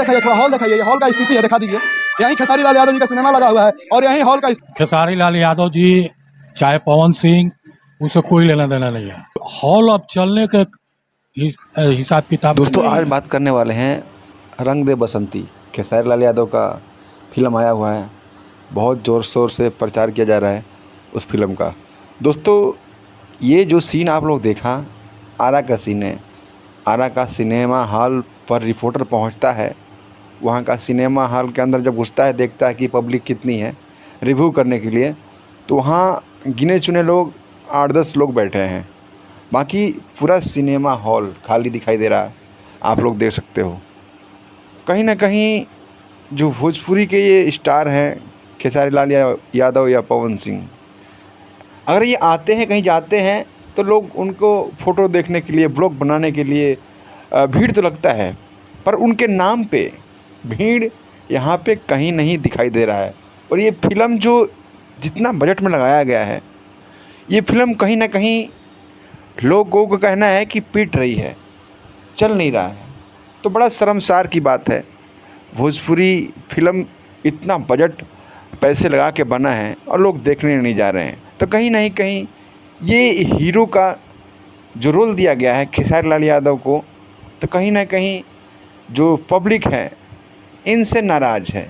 दिखाइए, थोड़ा हॉल दिखाइए, ये हॉल का स्थिति है, दिखा दीजिए। यहीं खेसारी लाल यादव जी का सिनेमा लगा हुआ है और यहीं हॉल का खेसारी लाल यादव जी चाहे पवन सिंह, उससे कोई लेना देना नहीं है। हॉल अब चलने के हिसाब किताब दोस्तों आज बात करने वाले हैं रंग दे बसंती। खेसारी लाल यादव का फिल्म आया हुआ है, बहुत ज़ोर शोर से प्रचार किया जा रहा है उस फिल्म का। दोस्तों ये जो सीन आप लोग देखा, आरा का सीन है। आरा का सिनेमा हॉल पर रिपोर्टर पहुंचता है, वहां का सिनेमा हॉल के अंदर जब घुसता है, देखता है कि पब्लिक कितनी है रिव्यू करने के लिए, तो वहाँ गिने चुने लोग 8-10 लोग बैठे हैं, बाकी पूरा सिनेमा हॉल खाली दिखाई दे रहा है। आप लोग देख सकते हो कहीं ना कहीं जो भोजपुरी के ये स्टार हैं खेसारी लाल यादव या पवन सिंह, अगर ये आते हैं कहीं जाते हैं तो लोग उनको फ़ोटो देखने के लिए, ब्लॉग बनाने के लिए भीड़ तो लगता है, पर उनके नाम पे भीड़ यहाँ पे कहीं नहीं दिखाई दे रहा है। और ये फ़िल्म जो जितना बजट में लगाया गया है, ये फ़िल्म कहीं ना कहीं लोगों का कहना है कि पीट रही है, चल नहीं रहा है। तो बड़ा शर्मसार की बात है, भोजपुरी फिल्म इतना बजट पैसे लगा के बना है और लोग देखने नहीं जा रहे हैं। तो कहीं नहीं कहीं ये हीरो का जो रोल दिया गया है खेसारी लाल यादव को, तो कहीं ना कहीं जो पब्लिक है इनसे नाराज़ है।